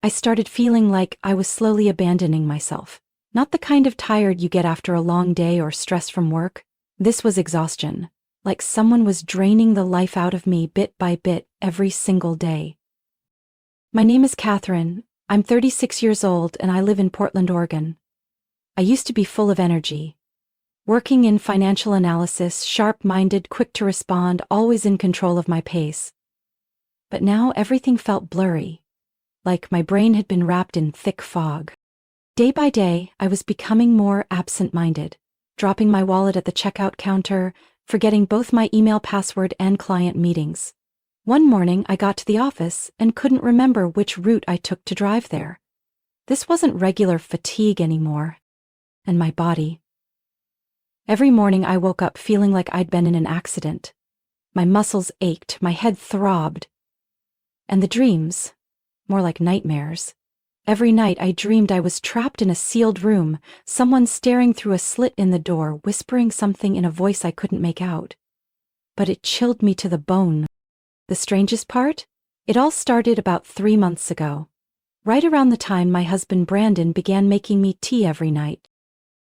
I started feeling like I was slowly abandoning myself. Not the kind of tired you get after a long day or stress from work. This was exhaustion, like someone was draining the life out of me bit by bit every single day. My name is Catherine. I'm 36 years old and I live in Portland, Oregon. I used to be full of energy. Working in financial analysis, sharp-minded, quick to respond, always in control of my pace. But now everything felt blurry, like my brain had been wrapped in thick fog. Day by day, I was becoming more absent-minded, dropping my wallet at the checkout counter, forgetting both my email password and client meetings. One morning, I got to the office and couldn't remember which route I took to drive there. This wasn't regular fatigue anymore. And my body. Every morning I woke up feeling like I'd been in an accident. My muscles ached, my head throbbed. And the dreams, more like nightmares. Every night I dreamed I was trapped in a sealed room, someone staring through a slit in the door, whispering something in a voice I couldn't make out. But it chilled me to the bone. The strangest part? It all started about 3 months ago. Right around the time my husband Brandon began making me tea every night.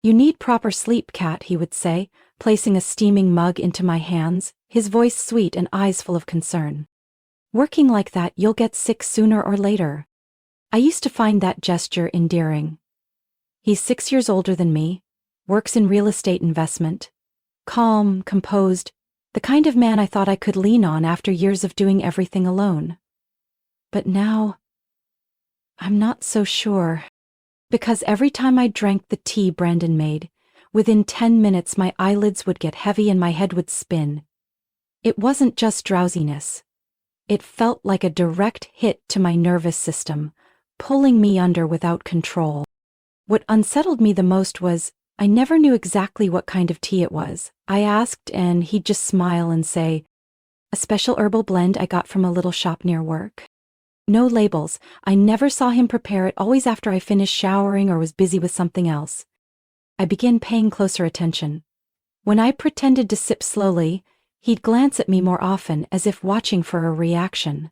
"You need proper sleep, Kat," he would say, placing a steaming mug into my hands, his voice sweet and eyes full of concern. "Working like that, you'll get sick sooner or later." I used to find that gesture endearing. He's 6 years older than me, works in real estate investment. Calm, composed, the kind of man I thought I could lean on after years of doing everything alone. But now, I'm not so sure. Because every time I drank the tea Brandon made, within 10 minutes my eyelids would get heavy and my head would spin. It wasn't just drowsiness. It felt like a direct hit to my nervous system, pulling me under without control. What unsettled me the most was, I never knew exactly what kind of tea it was. I asked and he'd just smile and say, "A special herbal blend I got from a little shop near work." No labels. I never saw him prepare it, always after I finished showering or was busy with something else. I began paying closer attention. When I pretended to sip slowly, he'd glance at me more often, as if watching for a reaction.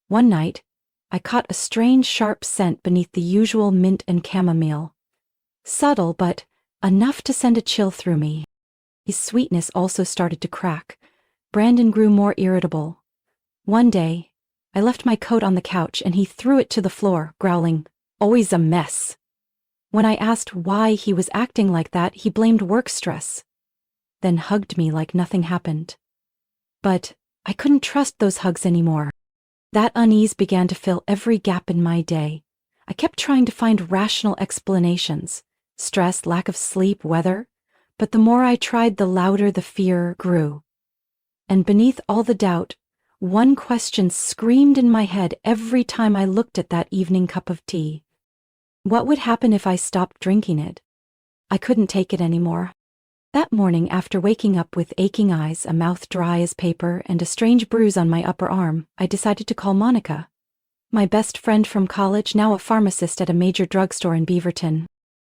One night, I caught a strange sharp scent beneath the usual mint and chamomile. Subtle, but enough to send a chill through me. His sweetness also started to crack. Brandon grew more irritable. One day, I left my coat on the couch and he threw it to the floor, growling, "Always a mess." When I asked why he was acting like that, he blamed work stress, then hugged me like nothing happened. But I couldn't trust those hugs anymore. That unease began to fill every gap in my day. I kept trying to find rational explanations, stress, lack of sleep, weather, but the more I tried, the louder the fear grew. And beneath all the doubt, one question screamed in my head every time I looked at that evening cup of tea. What would happen if I stopped drinking it? I couldn't take it anymore. That morning, after waking up with aching eyes, a mouth dry as paper, and a strange bruise on my upper arm, I decided to call Monica, my best friend from college, now a pharmacist at a major drugstore in Beaverton.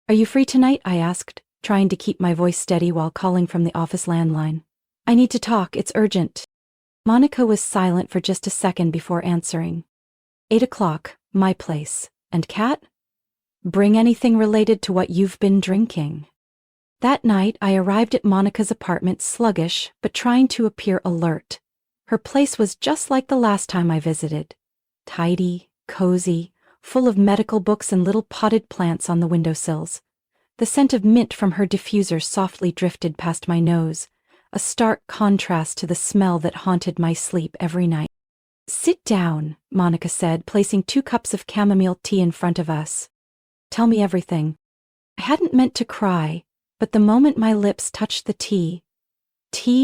"Are you free tonight?" I asked, trying to keep my voice steady while calling from the office landline. "I need to talk, it's urgent." Monica was silent for just a second before answering. 8 o'clock, my place. "And Kat? Bring anything related to what you've been drinking." That night, I arrived at Monica's apartment sluggish, but trying to appear alert. Her place was just like the last time I visited. Tidy, cozy, full of medical books and little potted plants on the windowsills. The scent of mint from her diffuser softly drifted past my nose, a stark contrast to the smell that haunted my sleep every night. "Sit down," Monica said, placing 2 cups of chamomile tea in front of us. "Tell me everything." I hadn't meant to cry, but the moment my lips touched the tea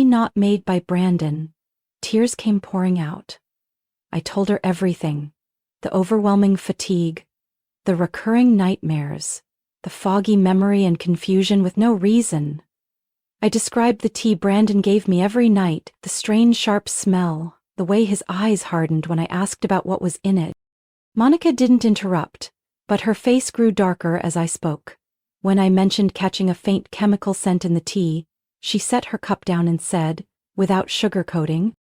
not made by Brandon, tears came pouring out. I told her everything, the overwhelming fatigue, the recurring nightmares, the foggy memory and confusion with no reason. I described the tea Brandon gave me every night, the strange sharp smell, the way his eyes hardened when I asked about what was in it. Monica didn't interrupt, but her face grew darker as I spoke. When I mentioned catching a faint chemical scent in the tea, she set her cup down and said, without sugarcoating,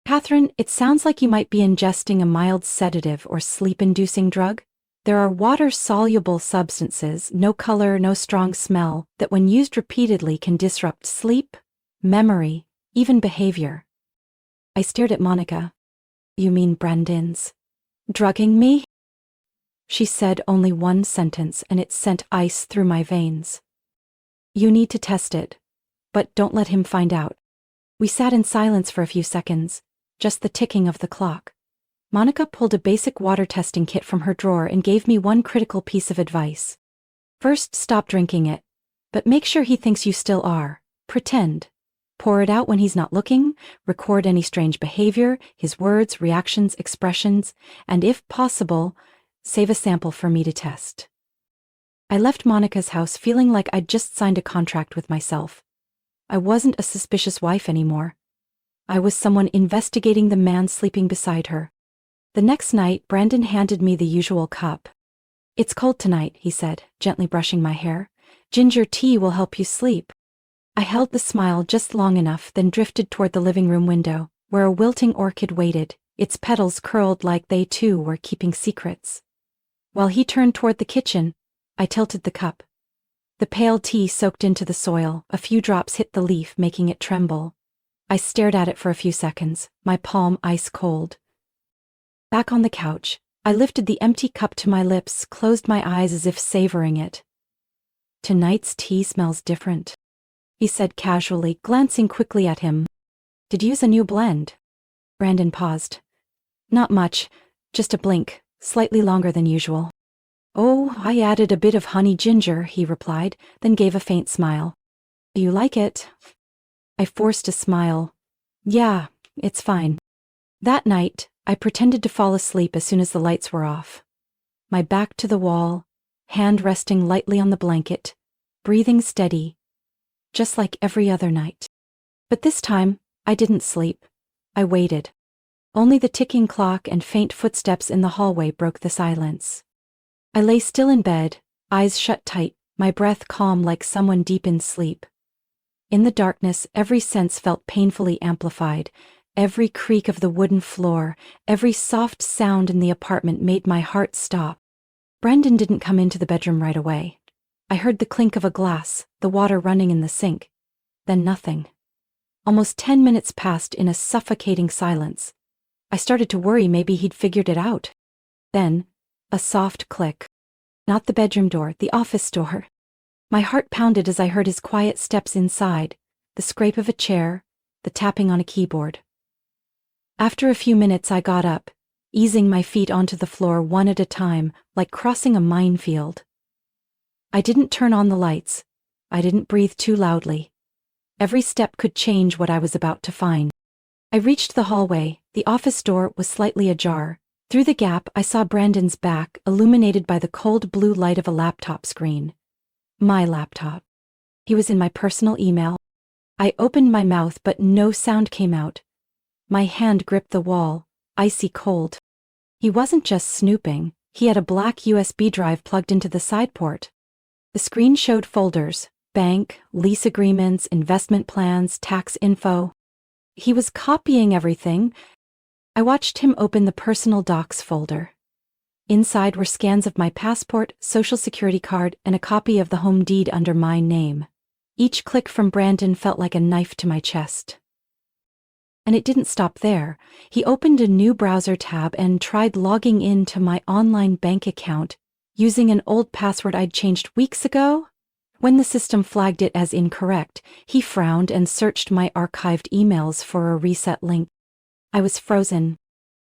Catherine, it sounds like you might be ingesting a mild sedative or sleep-inducing drug. There are water-soluble substances, no color, no strong smell, that when used repeatedly can disrupt sleep, memory, even behavior. I stared at Monica. You mean Brandon's drugging me? She said only one sentence and it sent ice through my veins. You need to test it, but don't let him find out. We sat in silence for a few seconds, just the ticking of the clock. Monica pulled a basic water testing kit from her drawer and gave me one critical piece of advice. First, stop drinking it, but make sure he thinks you still are. Pretend. Pour it out when he's not looking, record any strange behavior, his words, reactions, expressions, and if possible, save a sample for me to test. I left Monica's house feeling like I'd just signed a contract with myself. I wasn't a suspicious wife anymore. I was someone investigating the man sleeping beside her. The next night, Brandon handed me the usual cup. It's cold tonight, he said, gently brushing my hair. Ginger tea will help you sleep. I held the smile just long enough, then drifted toward the living room window, where a wilting orchid waited, its petals curled like they too were keeping secrets. While he turned toward the kitchen, I tilted the cup. The pale tea soaked into the soil, a few drops hit the leaf, making it tremble. I stared at it for a few seconds, my palm ice cold. Back on the couch, I lifted the empty cup to my lips, closed my eyes as if savoring it. Tonight's tea smells different, he said casually, glancing quickly at him. Did you use a new blend? Brandon paused. Not much, just a blink, slightly longer than usual. Oh, I added a bit of honey ginger, he replied, then gave a faint smile. Do you like it? I forced a smile. Yeah, it's fine. That night, I pretended to fall asleep as soon as the lights were off. My back to the wall, hand resting lightly on the blanket, breathing steady, just like every other night. But this time, I didn't sleep. I waited. Only the ticking clock and faint footsteps in the hallway broke the silence. I lay still in bed, eyes shut tight, my breath calm like someone deep in sleep. In the darkness, every sense felt painfully amplified. Every creak of the wooden floor, every soft sound in the apartment made my heart stop. Brandon didn't come into the bedroom right away. I heard the clink of a glass, the water running in the sink. Then nothing. Almost 10 minutes passed in a suffocating silence. I started to worry maybe he'd figured it out. Then, a soft click. Not the bedroom door, the office door. My heart pounded as I heard his quiet steps inside, the scrape of a chair, the tapping on a keyboard. After a few minutes I got up, easing my feet onto the floor one at a time, like crossing a minefield. I didn't turn on the lights. I didn't breathe too loudly. Every step could change what I was about to find. I reached the hallway. The office door was slightly ajar. Through the gap, I saw Brandon's back, illuminated by the cold blue light of a laptop screen. My laptop. He was in my personal email. I opened my mouth, but no sound came out. My hand gripped the wall, icy cold. He wasn't just snooping, he had a black USB drive plugged into the side port. The screen showed folders, bank, lease agreements, investment plans, tax info. He was copying everything. I watched him open the personal docs folder. Inside were scans of my passport, social security card, and a copy of the home deed under my name. Each click from Brandon felt like a knife to my chest. And it didn't stop there. He opened a new browser tab and tried logging in to my online bank account using an old password I'd changed weeks ago. When the system flagged it as incorrect, he frowned and searched my archived emails for a reset link. I was frozen.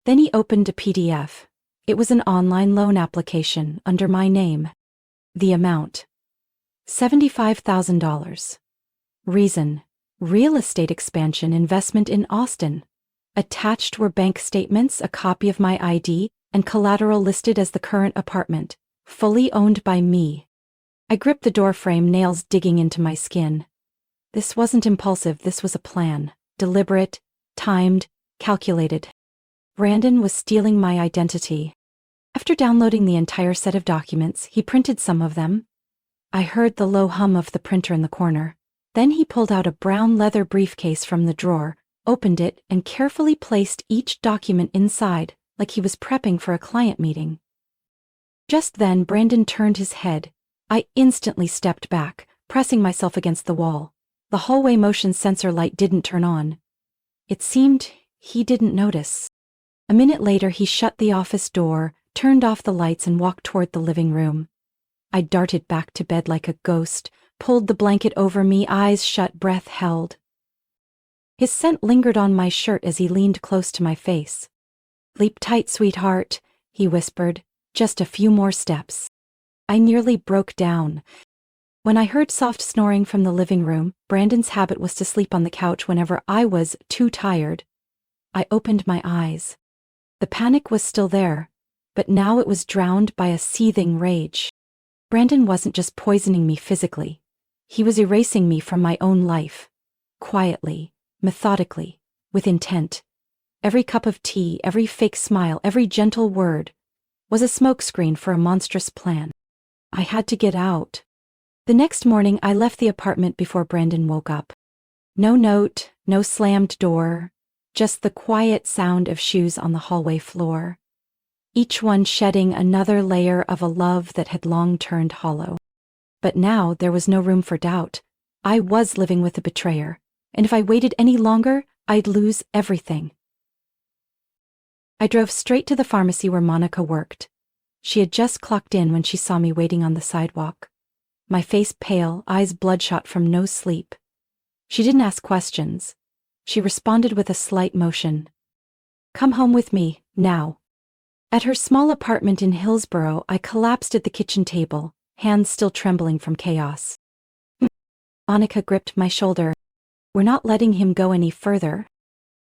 Then he opened a PDF. It was an online loan application under my name. The amount: $75,000. Reason: real estate expansion investment in Austin. Attached were bank statements, a copy of my ID, and collateral listed as the current apartment, fully owned by me. I gripped the doorframe, nails digging into my skin. This wasn't impulsive, this was a plan. Deliberate, timed, calculated. Brandon was stealing my identity. After downloading the entire set of documents, he printed some of them. I heard the low hum of the printer in the corner. Then he pulled out a brown leather briefcase from the drawer, opened it, and carefully placed each document inside, like he was prepping for a client meeting. Just then, Brandon turned his head. I instantly stepped back, pressing myself against the wall. The hallway motion sensor light didn't turn on. It seemed he didn't notice. A minute later, he shut the office door, turned off the lights, and walked toward the living room. I darted back to bed like a ghost, pulled the blanket over me, eyes shut, breath held. His scent lingered on my shirt as he leaned close to my face. "Sleep tight, sweetheart," he whispered. "Just a few more steps." I nearly broke down. When I heard soft snoring from the living room, Brandon's habit was to sleep on the couch whenever I was too tired. I opened my eyes. The panic was still there, but now it was drowned by a seething rage. Brandon wasn't just poisoning me physically. He was erasing me from my own life. Quietly, methodically, with intent. Every cup of tea, every fake smile, every gentle word was a smokescreen for a monstrous plan. I had to get out. The next morning, I left the apartment before Brandon woke up. No note, no slammed door, just the quiet sound of shoes on the hallway floor. Each one shedding another layer of a love that had long turned hollow. But now there was no room for doubt. I was living with a betrayer, and if I waited any longer, I'd lose everything. I drove straight to the pharmacy where Monica worked. She had just clocked in when she saw me waiting on the sidewalk. My face pale, eyes bloodshot from no sleep. She didn't ask questions. She responded with a slight motion. "Come home with me, now." At her small apartment in Hillsborough, I collapsed at the kitchen table, hands still trembling from chaos. Monica gripped my shoulder. "We're not letting him go any further."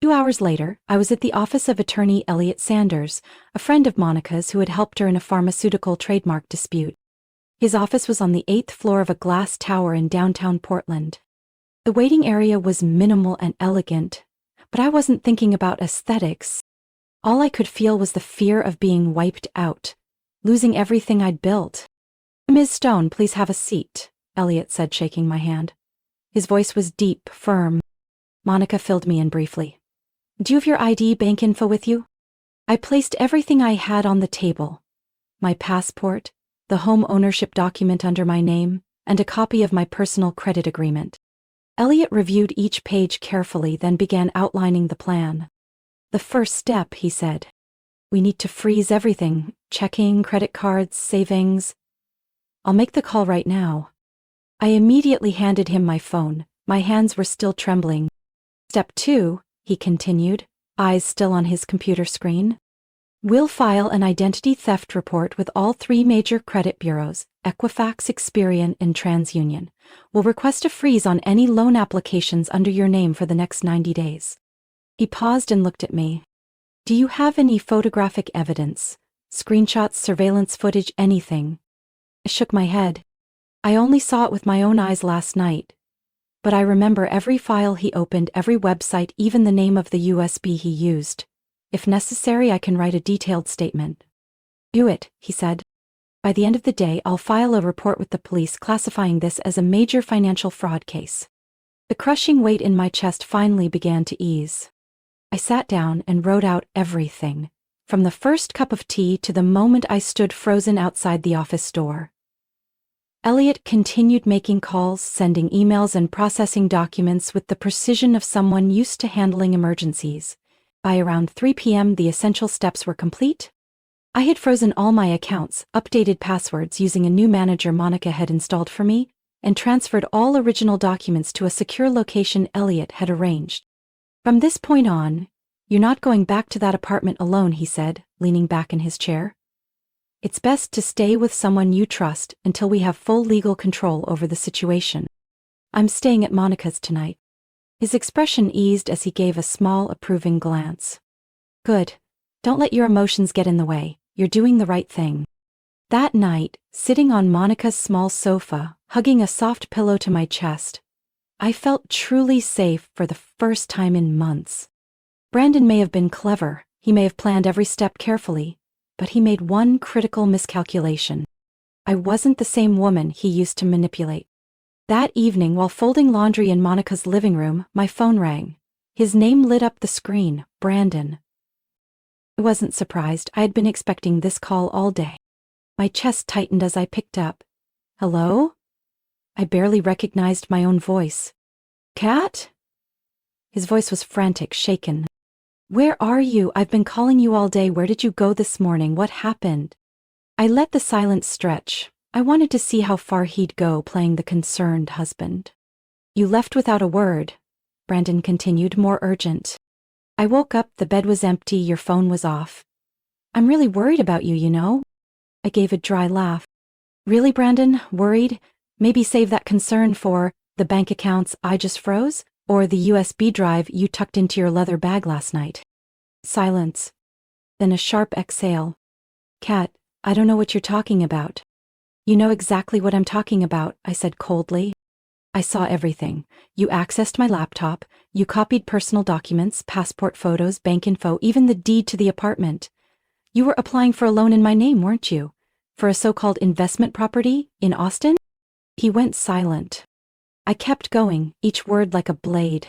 2 hours later, I was at the office of attorney Elliot Sanders, a friend of Monica's who had helped her in a pharmaceutical trademark dispute. His office was on the 8th floor of a glass tower in downtown Portland. The waiting area was minimal and elegant, but I wasn't thinking about aesthetics. All I could feel was the fear of being wiped out, losing everything I'd built. "Ms. Stone, please have a seat," Elliot said, shaking my hand. His voice was deep, firm. Monica filled me in briefly. "Do you have your ID, bank info with you?" I placed everything I had on the table. My passport, the home ownership document under my name, and a copy of my personal credit agreement. Elliot reviewed each page carefully, then began outlining the plan. "The first step," he said. "We need to freeze everything, checking, credit cards, savings." "I'll make the call right now." I immediately handed him my phone. My hands were still trembling. "Step 2, he continued, eyes still on his computer screen. "We'll file an identity theft report with all 3 major credit bureaus, Equifax, Experian, and TransUnion. We'll request a freeze on any loan applications under your name for the next 90 days. He paused and looked at me. "Do you have any photographic evidence? Screenshots, surveillance footage, anything?" I shook my head. "I only saw it with my own eyes last night. But I remember every file he opened, every website, even the name of the USB he used. If necessary, I can write a detailed statement." "Do it," he said. "By the end of the day, I'll file a report with the police classifying this as a major financial fraud case." The crushing weight in my chest finally began to ease. I sat down and wrote out everything, from the first cup of tea to the moment I stood frozen outside the office door. Elliot continued making calls, sending emails, and processing documents with the precision of someone used to handling emergencies. By around 3 p.m., the essential steps were complete. I had frozen all my accounts, updated passwords using a new manager Monica had installed for me, and transferred all original documents to a secure location Elliot had arranged. "From this point on, you're not going back to that apartment alone," he said, leaning back in his chair. "It's best to stay with someone you trust until we have full legal control over the situation. I'm staying at Monica's tonight." His expression eased as he gave a small, approving glance. "Good. Don't let your emotions get in the way. You're doing the right thing." That night, sitting on Monica's small sofa, hugging a soft pillow to my chest, I felt truly safe for the first time in months. Brandon may have been clever, he may have planned every step carefully, but he made one critical miscalculation. I wasn't the same woman he used to manipulate. That evening, while folding laundry in Monica's living room, my phone rang. His name lit up the screen, Brandon. I wasn't surprised. I had been expecting this call all day. My chest tightened as I picked up. Hello? I barely recognized my own voice. Kat? His voice was frantic, shaken. Where are you? I've been calling you all day. Where did you go this morning? What happened? I let the silence stretch. I wanted to see how far he'd go playing the concerned husband. You left without a word, Brandon continued, more urgent. I woke up, the bed was empty, your phone was off. I'm really worried about you, you know? I gave a dry laugh. Really, Brandon? Worried? Maybe save that concern for the bank accounts I just froze? Or the USB drive you tucked into your leather bag last night? Silence. Then a sharp exhale. Kat, I don't know what you're talking about. You know exactly what I'm talking about, I said coldly. I saw everything. You accessed my laptop, you copied personal documents, passport photos, bank info, even the deed to the apartment. You were applying for a loan in my name, weren't you? For a so-called investment property in Austin? He went silent. I kept going, each word like a blade.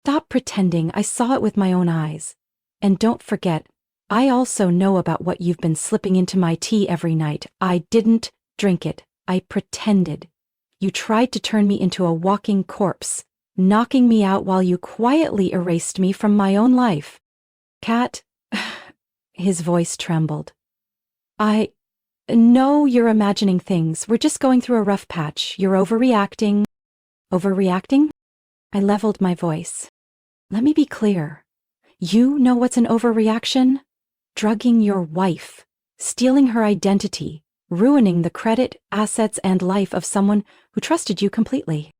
Stop pretending, I saw it with my own eyes. And don't forget, I also know about what you've been slipping into my tea every night. I didn't drink it, I pretended. You tried to turn me into a walking corpse, knocking me out while you quietly erased me from my own life. Kat, his voice trembled. I know you're imagining things. We're just going through a rough patch. You're overreacting. Overreacting? I leveled my voice. Let me be clear. You know what's an overreaction? Drugging your wife, stealing her identity, ruining the credit, assets, and life of someone who trusted you completely.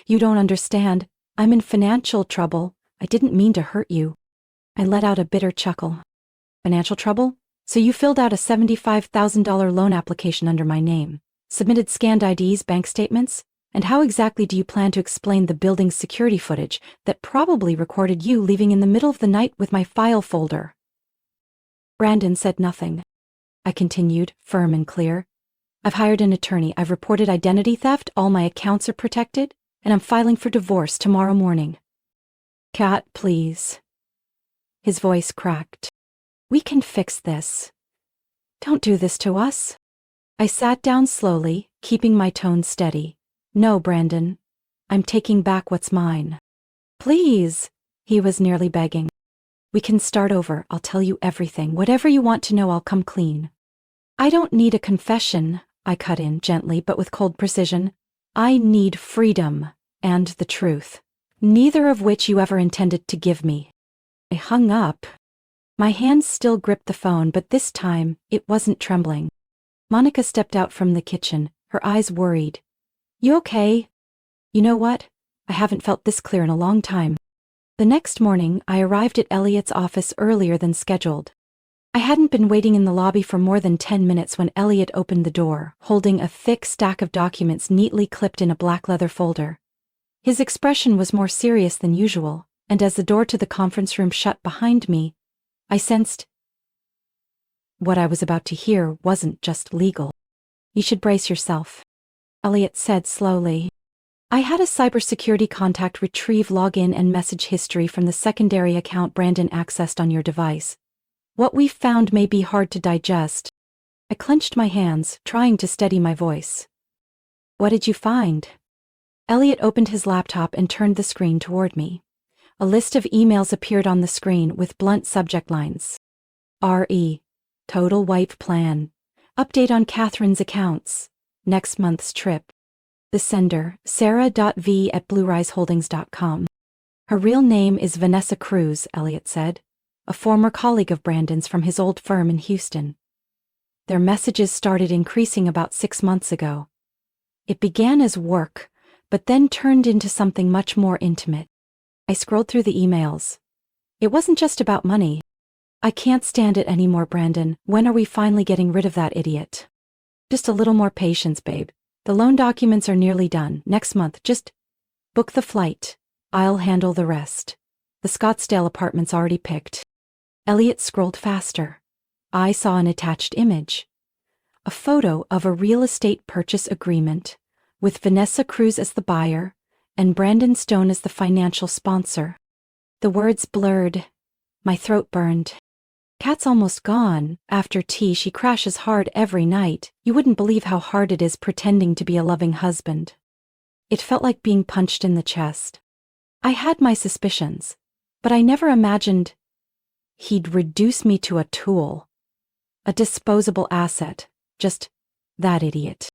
You don't understand. I'm in financial trouble. I didn't mean to hurt you. I let out a bitter chuckle. Financial trouble? So you filled out a $75,000 loan application under my name, submitted scanned IDs, bank statements? And how exactly do you plan to explain the building's security footage that probably recorded you leaving in the middle of the night with my file folder? Brandon said nothing. I continued, firm and clear. I've hired an attorney, I've reported identity theft, all my accounts are protected, and I'm filing for divorce tomorrow morning. Kat, please. His voice cracked. We can fix this. Don't do this to us. I sat down slowly, keeping my tone steady. No, Brandon. I'm taking back what's mine. Please, he was nearly begging. We can start over. I'll tell you everything. Whatever you want to know, I'll come clean. I don't need a confession, I cut in gently but with cold precision. I need freedom and the truth, neither of which you ever intended to give me. I hung up. My hands still gripped the phone, but this time it wasn't trembling. Monica stepped out from the kitchen, her eyes worried. You okay? You know what? I haven't felt this clear in a long time. The next morning, I arrived at Elliot's office earlier than scheduled. I hadn't been waiting in the lobby for more than 10 minutes when Elliot opened the door, holding a thick stack of documents neatly clipped in a black leather folder. His expression was more serious than usual, and as the door to the conference room shut behind me, I sensed what I was about to hear wasn't just legal. You should brace yourself, Elliot said slowly. I had a cybersecurity contact retrieve login and message history from the secondary account Brandon accessed on your device. What we found may be hard to digest. I clenched my hands, trying to steady my voice. What did you find? Elliot opened his laptop and turned the screen toward me. A list of emails appeared on the screen with blunt subject lines. R.E. Total wipe plan. Update on Catherine's accounts. Next month's trip. The sender, sarah.v@blueriseholdings.com. Her real name is Vanessa Cruz, Elliot said, a former colleague of Brandon's from his old firm in Houston. Their messages started increasing about 6 months ago. It began as work, but then turned into something much more intimate. I scrolled through the emails. It wasn't just about money. I can't stand it anymore, Brandon. When are we finally getting rid of that idiot? Just a little more patience, babe. The loan documents are nearly done. Next month, just book the flight. I'll handle the rest. The Scottsdale apartment's already picked. Elliot scrolled faster. I saw an attached image. A photo of a real estate purchase agreement with Vanessa Cruz as the buyer and Brandon Stone as the financial sponsor. The words blurred. My throat burned. Kat's almost gone. After tea, she crashes hard every night. You wouldn't believe how hard it is pretending to be a loving husband. It felt like being punched in the chest. I had my suspicions, but I never imagined he'd reduce me to a tool. A disposable asset. Just that idiot.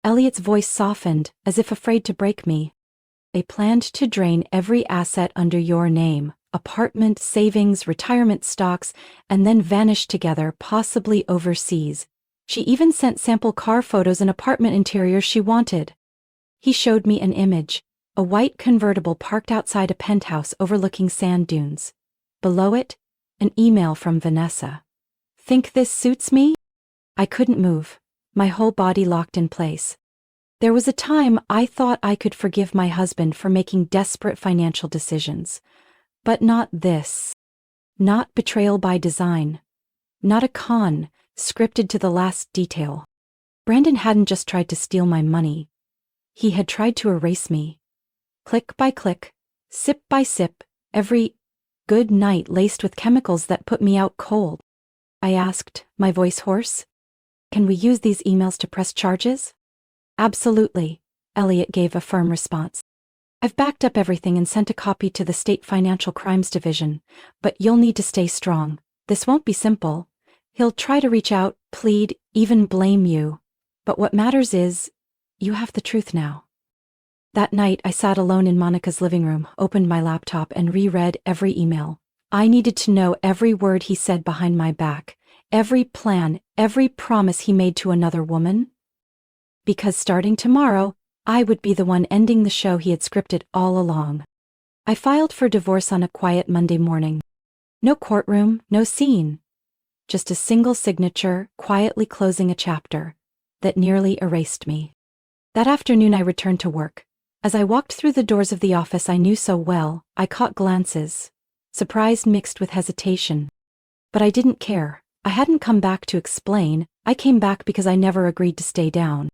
Elliot's voice softened, as if afraid to break me. They planned to drain every asset under your name. Apartment, savings, retirement stocks, and then vanished together, possibly overseas. She even sent sample car photos and apartment interiors she wanted. He showed me an image, a white convertible parked outside a penthouse overlooking sand dunes. Below it, an email from Vanessa. Think this suits me? I couldn't move, my whole body locked in place. There was a time I thought I could forgive my husband for making desperate financial decisions. But not this. Not betrayal by design. Not a con, scripted to the last detail. Brandon hadn't just tried to steal my money. He had tried to erase me. Click by click, sip by sip, every good night laced with chemicals that put me out cold. I asked, my voice hoarse. Can we use these emails to press charges? Absolutely, Elliot gave a firm response. I've backed up everything and sent a copy to the State Financial Crimes Division, but you'll need to stay strong. This won't be simple. He'll try to reach out, plead, even blame you. But what matters is, you have the truth now. That night, I sat alone in Monica's living room, opened my laptop, and reread every email. I needed to know every word he said behind my back, every plan, every promise he made to another woman. Because starting tomorrow, I would be the one ending the show he had scripted all along. I filed for divorce on a quiet Monday morning. No courtroom, no scene. Just a single signature, quietly closing a chapter that nearly erased me. That afternoon I returned to work. As I walked through the doors of the office I knew so well, I caught glances, surprise mixed with hesitation. But I didn't care. I hadn't come back to explain, I came back because I never agreed to stay down.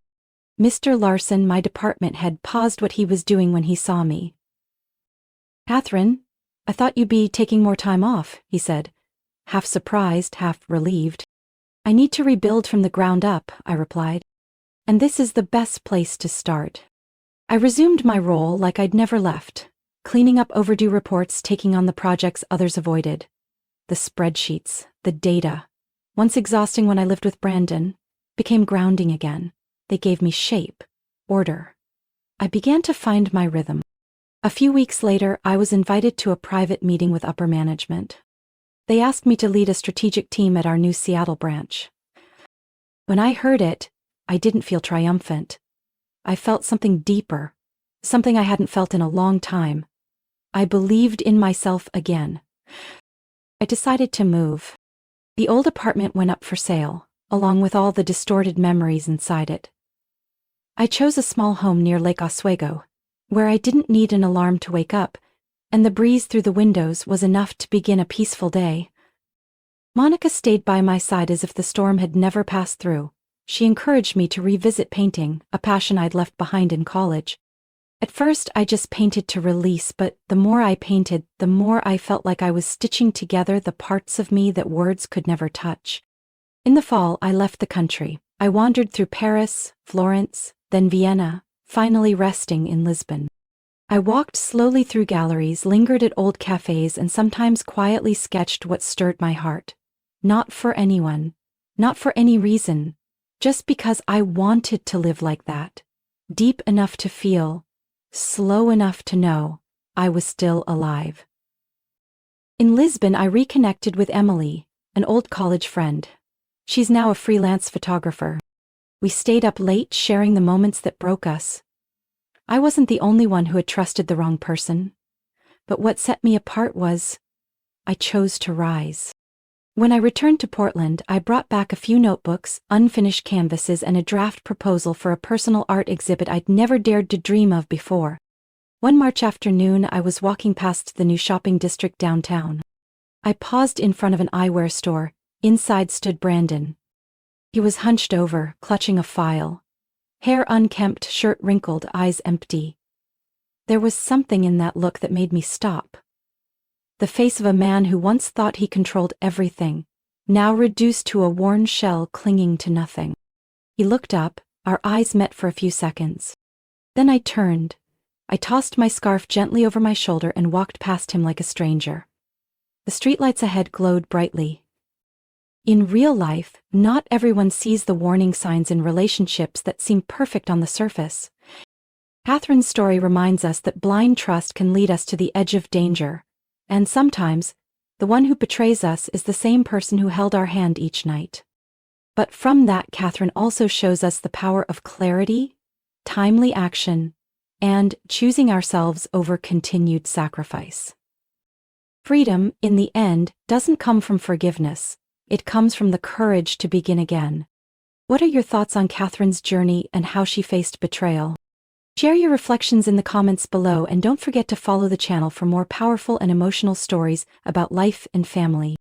Mr. Larson, my department head, paused what he was doing when he saw me. Catherine, I thought you'd be taking more time off, he said, half surprised, half relieved. I need to rebuild from the ground up, I replied. And this is the best place to start. I resumed my role like I'd never left, cleaning up overdue reports, taking on the projects others avoided. The spreadsheets, the data, once exhausting when I lived with Brandon, became grounding again. They gave me shape, order. I began to find my rhythm. A few weeks later, I was invited to a private meeting with upper management. They asked me to lead a strategic team at our new Seattle branch. When I heard it, I didn't feel triumphant. I felt something deeper, something I hadn't felt in a long time. I believed in myself again. I decided to move. The old apartment went up for sale, along with all the distorted memories inside it. I chose a small home near Lake Oswego, where I didn't need an alarm to wake up, and the breeze through the windows was enough to begin a peaceful day. Monica stayed by my side as if the storm had never passed through. She encouraged me to revisit painting, a passion I'd left behind in college. At first, I just painted to release, but the more I painted, the more I felt like I was stitching together the parts of me that words could never touch. In the fall, I left the country. I wandered through Paris, Florence, then Vienna, finally resting in Lisbon. I walked slowly through galleries, lingered at old cafes, and sometimes quietly sketched what stirred my heart. Not for anyone, not for any reason, just because I wanted to live like that, deep enough to feel, slow enough to know I was still alive. In Lisbon, I reconnected with Emily, an old college friend. She's now a freelance photographer. We stayed up late, sharing the moments that broke us. I wasn't the only one who had trusted the wrong person. But what set me apart was, I chose to rise. When I returned to Portland, I brought back a few notebooks, unfinished canvases, and a draft proposal for a personal art exhibit I'd never dared to dream of before. One March afternoon, I was walking past the new shopping district downtown. I paused in front of an eyewear store. Inside stood Brandon. He was hunched over, clutching a file. Hair unkempt, shirt wrinkled, eyes empty. There was something in that look that made me stop. the face of a man who once thought he controlled everything, now reduced to a worn shell clinging to nothing. He looked up, our eyes met for a few seconds. Then I turned. I tossed my scarf gently over my shoulder and walked past him like a stranger. The streetlights ahead glowed brightly. In real life, not everyone sees the warning signs in relationships that seem perfect on the surface. Catherine's story reminds us that blind trust can lead us to the edge of danger, and sometimes, the one who betrays us is the same person who held our hand each night. But from that, Catherine also shows us the power of clarity, timely action, and choosing ourselves over continued sacrifice. Freedom, in the end, doesn't come from forgiveness. It comes from the courage to begin again. What are your thoughts on Catherine's journey and how she faced betrayal? Share your reflections in the comments below, and don't forget to follow the channel for more powerful and emotional stories about life and family.